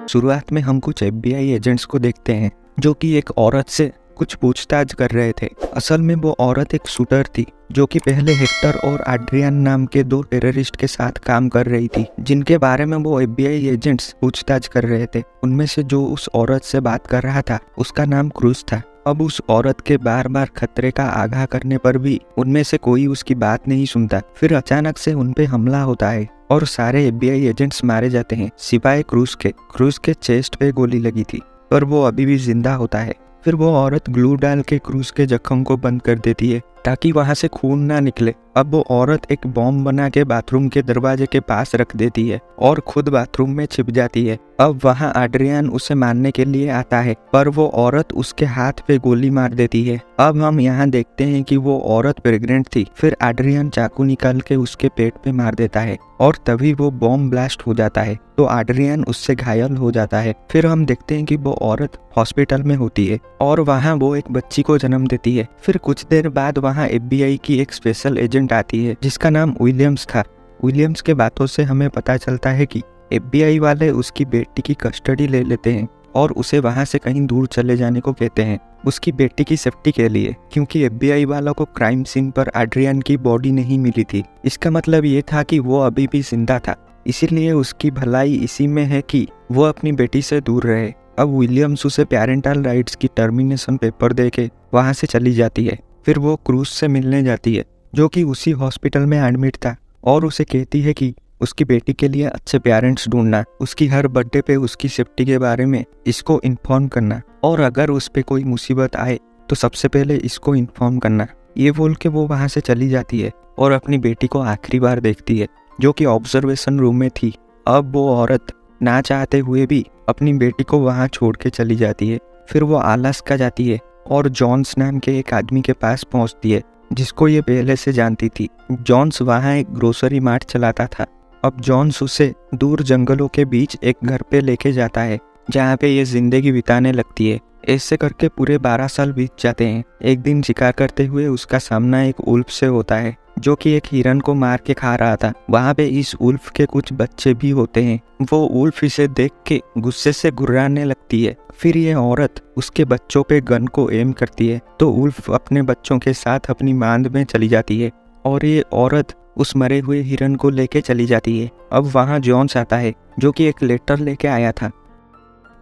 शुरुआत में हम कुछ FBI एजेंट्स को देखते हैं जो कि एक औरत से कुछ पूछताछ कर रहे थे। असल में वो औरत एक शूटर थी जो कि पहले हेक्टर और एड्रियन नाम के दो टेररिस्ट के साथ काम कर रही थी, जिनके बारे में वो FBI एजेंट्स पूछताछ कर रहे थे। उनमें से जो उस औरत से बात कर रहा था उसका नाम क्रूज था। अब उस औरत के बार बार खतरे का आगाह करने पर भी उनमें से कोई उसकी बात नहीं सुनता। फिर अचानक से उन पे हमला होता है और सारे FBI एजेंट्स मारे जाते हैं सिवाय क्रूज के चेस्ट पे गोली लगी थी पर वो अभी भी जिंदा होता है। फिर वो औरत ग्लू डाल के क्रूज के जख्म को बंद कर देती है ताकि वहां से खून ना निकले। अब वो औरत एक बॉम्ब बना के बाथरूम के दरवाजे के पास रख देती है और खुद बाथरूम में छिप जाती है। अब वहां एड्रियन उसे मारने के लिए आता है पर वो औरत उसके हाथ पे गोली मार देती है। अब हम यहाँ देखते हैं कि वो औरत प्रेग्नेंट थी। फिर एड्रियन चाकू निकाल के उसके पेट पे मार देता है और तभी वो बॉम्ब ब्लास्ट हो जाता है तो एड्रियन उससे घायल हो जाता है। फिर हम देखते हैं कि वो औरत हॉस्पिटल में होती है और वहाँ वो एक बच्ची को जन्म देती है। फिर कुछ देर बाद वहाँ FBI की एक स्पेशल एजेंट आती है जिसका नाम विलियम्स था। विलियम्स के बातों से हमें पता चलता है कि FBI वाले उसकी बेटी की कस्टडी ले लेते हैं और उसे वहां से कहीं दूर चले जाने को कहते हैं उसकी बेटी की सेफ्टी के लिए, क्योंकि FBI वालों को क्राइम सीन पर एड्रियन की बॉडी नहीं मिली थी। इसका मतलब ये था कि वो अभी भी जिंदा था, इसीलिए उसकी भलाई इसी में है कि वो अपनी बेटी से दूर रहे। अब विलियम्स उसे पेरेंटल राइट्स की टर्मिनेशन पेपर दे के वहाँ से चली जाती है। फिर वो क्रूज से मिलने जाती है जो कि उसी हॉस्पिटल में एडमिट था और उसे कहती है कि उसकी बेटी के लिए अच्छे पेरेंट्स ढूंढना, उसकी हर बर्थडे पे उसकी सेफ्टी के बारे में इसको इन्फॉर्म करना और अगर उस पे कोई मुसीबत आए तो सबसे पहले इसको इन्फॉर्म करना। ये बोल के वो वहाँ से चली जाती है और अपनी बेटी को आखिरी बार देखती है जो कि ऑब्जर्वेशन रूम में थी। अब वो औरत ना चाहते हुए भी अपनी बेटी को वहाँ छोड़ के चली जाती है। फिर वो अलास्का जाती है और जॉन्स नाम के एक आदमी के पास पहुँचती है जिसको ये पहले से जानती थी। जॉन्स वहाँ एक ग्रोसरी मार्ट चलाता था। अब जॉन्स उसे दूर जंगलों के बीच एक घर पे लेके जाता है जहाँ पे ये जिंदगी बिताने लगती है। ऐसे करके पूरे 12 साल बीत जाते हैं। एक दिन शिकार करते हुए उसका सामना एक उल्फ से होता है जो कि एक हिरन को मार के खा रहा था। वहाँ पे इस उल्फ के कुछ बच्चे भी होते हैं। वो उल्फ इसे देख के गुस्से से गुर्राने लगती है। फिर ये औरत उसके बच्चों पे गन को एम करती है तो उल्फ अपने बच्चों के साथ अपनी मांद में चली जाती है और ये औरत उस मरे हुए हिरन को लेके चली जाती है। अब वहाँ जॉन्स आता है जो कि एक लेटर लेके आया था।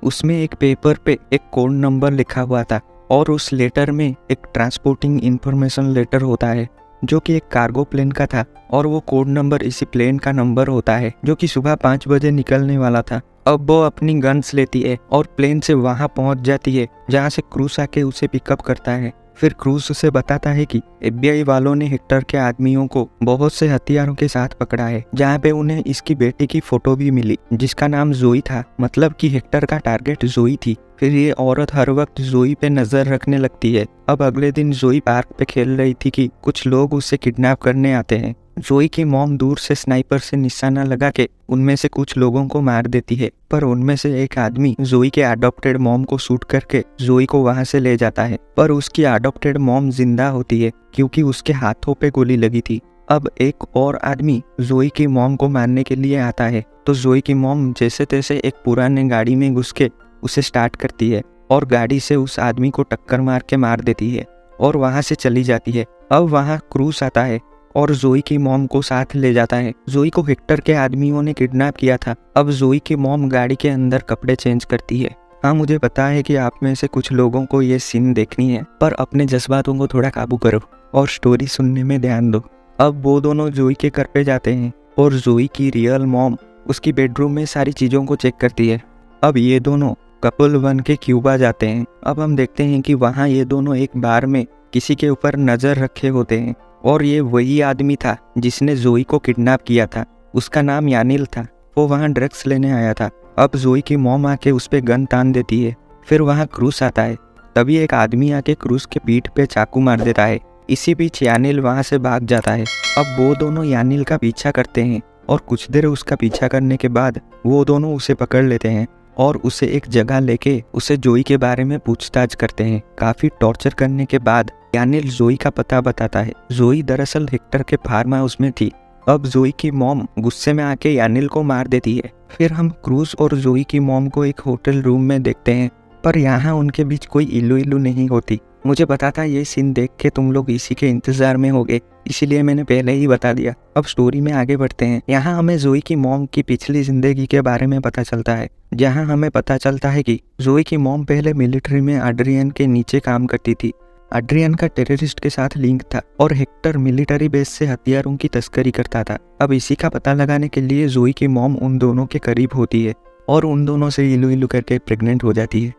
उसमें एक पेपर पे एक कोड नंबर लिखा हुआ था और उस लेटर में एक ट्रांसपोर्टिंग इंफॉर्मेशन लेटर होता है जो कि एक कार्गो प्लेन का था और वो कोड नंबर इसी प्लेन का नंबर होता है जो कि सुबह 5 बजे निकलने वाला था। अब वो अपनी गन्स लेती है और प्लेन से वहां पहुंच जाती है जहां से क्रूज आके उसे पिकअप करता है। फिर क्रूज उसे बताता है कि FBI वालों ने हेक्टर के आदमियों को बहुत से हथियारों के साथ पकड़ा है जहाँ पे उन्हें इसकी बेटी की फोटो भी मिली जिसका नाम जोई था, मतलब कि हेक्टर का टारगेट जोई थी। फिर ये औरत हर वक्त जोई पे नजर रखने लगती है। अब अगले दिन जोई पार्क पे खेल रही थी कि कुछ लोग उसे किडनैप करने आते हैं। जोई की मॉम दूर से स्नाइपर से निशाना लगा के उनमें से कुछ लोगों को मार देती है पर उनमें से एक आदमी जोई के अडॉप्टेड मॉम को शूट करके जोई को वहां से ले जाता है पर उसकी अडॉप्टेड मॉम जिंदा होती है क्योंकि उसके हाथों पे गोली लगी थी। अब एक और आदमी जोई की मॉम को मारने के लिए आता है तो जोई की मॉम जैसे तैसे एक पुराने गाड़ी में घुस के उसे स्टार्ट करती है और गाड़ी से उस आदमी को टक्कर मार के मार देती है और वहां से चली जाती है। अब वहां क्रूज आता है और जोई की मॉम को साथ ले जाता है। जोई को हेक्टर के आदमियों ने किडनैप किया था। अब जोई की मॉम गाड़ी के अंदर कपड़े चेंज करती है। हाँ, मुझे पता है कि आप में से कुछ लोगों को ये सीन देखनी है पर अपने जज्बातों को थोड़ा काबू करो और स्टोरी सुनने में ध्यान दो। अब वो दोनों जोई के घर पे जाते हैं और जोई की रियल मॉम उसकी बेडरूम में सारी चीज़ों को चेक करती है। अब ये दोनों कपल बन के क्यूबा जाते हैं। अब हम देखते हैं कि वहाँ ये दोनों एक बार में किसी के ऊपर नज़र रखे होते हैं और ये वही आदमी था जिसने जोई को किडनैप किया था। उसका नाम यानिल था। वो वहाँ ड्रग्स लेने आया था। अब जोई की मॉम आके उस पे गन तान देती है। फिर वहाँ क्रूज आता है। तभी एक आदमी आके क्रूज के पीठ पे चाकू मार देता है। इसी बीच यानिल वहाँ से भाग जाता है। अब वो दोनों यानिल का पीछा करते हैं और कुछ देर उसका पीछा करने के बाद वो दोनों उसे पकड़ लेते हैं और उसे एक जगह लेके उसे जोई के बारे में पूछताछ करते हैं। काफी टॉर्चर करने के बाद यानिल जोई का पता बताता है। जोई दरअसल हेक्टर के फार्म हाउस में थी अब जोई की मॉम गुस्से में आके यानिल को मार देती है। फिर हम क्रूज और जोई की मॉम को एक होटल रूम में देखते हैं, पर यहाँ उनके बीच कोई इल्लू इल्लू नहीं होती। मुझे पता था ये सीन देख के तुम लोग इसी के इंतजार में होगे, इसीलिए मैंने पहले ही बता दिया। अब स्टोरी में आगे बढ़ते हैं। यहाँ हमें जोई की मॉम की पिछली जिंदगी के बारे में पता चलता है, जहाँ हमें पता चलता है कि जोई की मॉम पहले मिलिट्री में एड्रियन के नीचे काम करती थी। एड्रियन का टेररिस्ट के साथ लिंक था और हेक्टर मिलिट्री बेस से हथियारों की तस्करी करता था। अब इसी का पता लगाने के लिए जोई की मॉम उन दोनों के करीब होती है और उन दोनों से इलू इलू करके प्रेग्नेंट हो जाती है।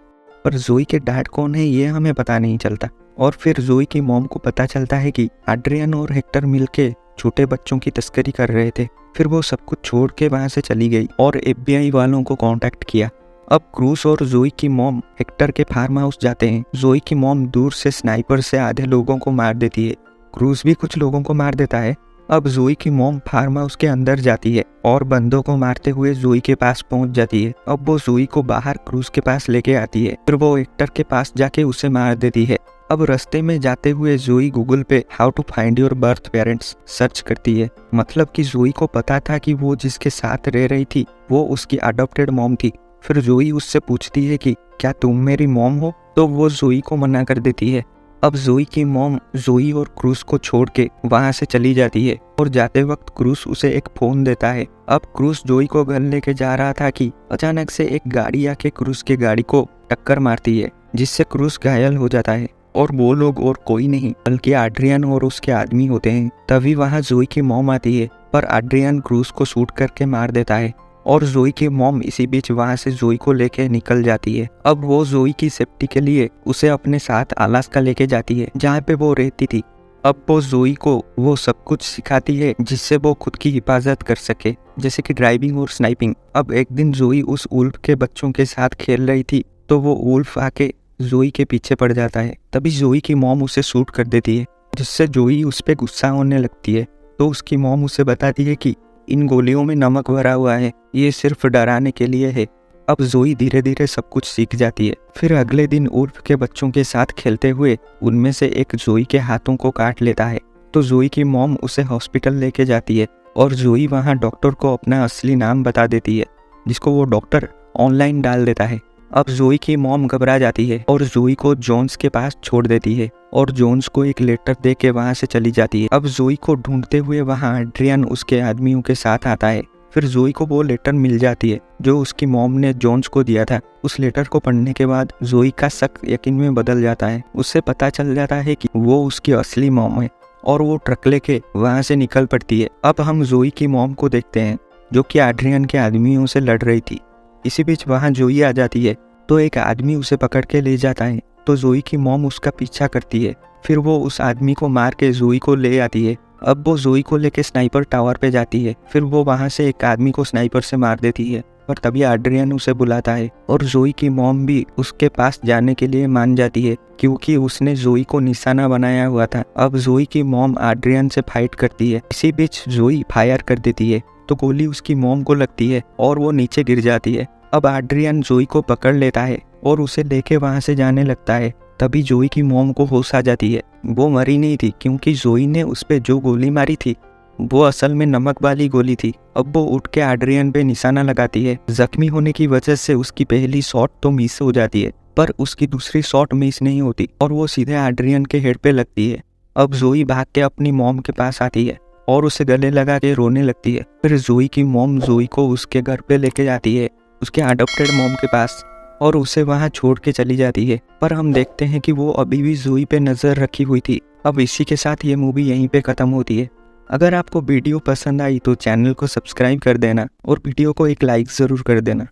पर जोई के डैड कौन है ये हमें पता नहीं चलता। और फिर जोई की मॉम को पता चलता है कि एड्रियन और हेक्टर मिलके छोटे बच्चों की तस्करी कर रहे थे। फिर वो सब कुछ छोड़ के वहाँ से चली गई और FBI वालों को कांटेक्ट किया। अब क्रूस और जोई की मॉम हेक्टर के फार्म हाउस जाते हैं। जोई की मॉम दूर से स्नाइपर से आधे लोगों को मार देती है, क्रूस भी कुछ लोगों को मार देता है। अब जोई की मॉम फार्म हाउस के अंदर जाती है और बंदों को मारते हुए जोई के पास पहुंच जाती है। अब वो जोई को बाहर क्रूज के पास लेके आती है, फिर वो हेक्टर के पास जाके उसे मार देती है। अब रास्ते में जाते हुए जोई गूगल पे how to find your birth parents search करती है। मतलब कि जोई को पता था कि वो जिसके साथ रह रही थी वो उसकी अडॉप्टेड मॉम थी। फिर जोई उससे पूछती है कि क्या तुम मेरी मॉम हो, तो वो जोई को मना कर देती है। अब जोई की मॉम जोई और क्रूस को छोड़ के वहाँ से चली जाती है और जाते वक्त क्रूस उसे एक फोन देता है। अब क्रूस जोई को घर लेके जा रहा था कि अचानक से एक गाड़ी आके क्रूस के गाड़ी को टक्कर मारती है, जिससे क्रूस घायल हो जाता है। और वो लोग और कोई नहीं बल्कि एड्रियन और उसके आदमी होते हैं। तभी वहाँ जोई की मॉम आती है, पर एड्रियन क्रूस को शूट करके मार देता है और जोई की मॉम इसी बीच वहाँ से जोई को लेके निकल जाती है। अब वो जोई की सेफ्टी के लिए उसे अपने साथ अलास्का लेके जाती है, जहाँ पे वो रहती थी। अब वो जोई को वो सब कुछ सिखाती है जिससे वो खुद की हिफाजत कर सके, जैसे कि ड्राइविंग और स्नाइपिंग। अब एक दिन जोई उस उल्फ के बच्चों के साथ खेल रही थी, तो वो उल्फ आके जोई के पीछे पड़ जाता है। तभी जोई की मॉम उसे शूट कर देती है, जिससे जोई उस पर गुस्सा होने लगती है। तो उसकी मॉम उसे बताती है कि इन गोलियों में नमक भरा हुआ है, ये सिर्फ डराने के लिए है। अब जोई धीरे धीरे सब कुछ सीख जाती है। फिर अगले दिन उल्फ के बच्चों के साथ खेलते हुए उनमें से एक जोई के हाथों को काट लेता है, तो जोई की मॉम उसे हॉस्पिटल लेके जाती है और जोई वहाँ डॉक्टर को अपना असली नाम बता देती है, जिसको वो डॉक्टर ऑनलाइन डाल देता है। अब जोई की मॉम घबरा जाती है और जोई को जोन्स के पास छोड़ देती है और जोन्स को एक लेटर दे के वहाँ से चली जाती है। अब जोई को ढूंढते हुए वहाँ एड्रियन उसके आदमियों के साथ आता है। फिर जोई को वो लेटर मिल जाती है जो उसकी मॉम ने जोन्स को दिया था। उस लेटर को पढ़ने के बाद जोई का शक यकीन में बदल जाता है। उससे पता चल जाता है कि वो उसकी असली मॉम है और वो ट्रक लेके वहाँ से निकल पड़ती है। अब हम जोई की मॉम को देखते हैं जो कि एड्रियन के आदमियों से लड़ रही थी। इसी बीच वहाँ जोई आ जाती है, तो एक आदमी उसे पकड़ के ले जाता है, तो जोई की मॉम उसका पीछा करती है। फिर वो उस आदमी को मार के जोई को ले आती है। अब वो जोई को लेके स्नाइपर टावर पे जाती है। फिर वो वहाँ से एक आदमी को स्नाइपर से मार देती है, पर तभी एड्रियन उसे बुलाता है और जोई की मॉम भी उसके पास जाने के लिए मान जाती है, क्योंकि उसने जोई को निशाना बनाया हुआ था। अब जोई की मॉम एड्रियन से फाइट करती है। इसी बीच जोई फायर कर देती है, तो गोली उसकी मॉम को लगती है और वो नीचे गिर जाती है। अब एड्रियन जोई को पकड़ लेता है और उसे लेके वहाँ से जाने लगता है। तभी जोई की मॉम को होश आ जाती है। वो मरी नहीं थी, क्योंकि जोई ने उस पे जो गोली मारी थी वो असल में नमक वाली गोली थी। अब वो उठ के एड्रियन पे निशाना लगाती है। जख्मी होने की वजह से उसकी पहली शॉट तो मिस हो जाती है, पर उसकी दूसरी शॉट मिस नहीं होती और वो सीधे एड्रियन के हेड पे लगती है। अब जोई भाग के अपनी मॉम के पास आती है और उसे गले लगा के रोने लगती है। फिर जोई की मॉम जोई को उसके घर पे लेके जाती है, उसके अडॉप्टेड मॉम के पास, और उसे वहाँ छोड़ के चली जाती है। पर हम देखते हैं कि वो अभी भी जोई पे नज़र रखी हुई थी। अब इसी के साथ ये मूवी यहीं पे ख़त्म होती है। अगर आपको वीडियो पसंद आई तो चैनल को सब्सक्राइब कर देना और वीडियो को एक लाइक ज़रूर कर देना।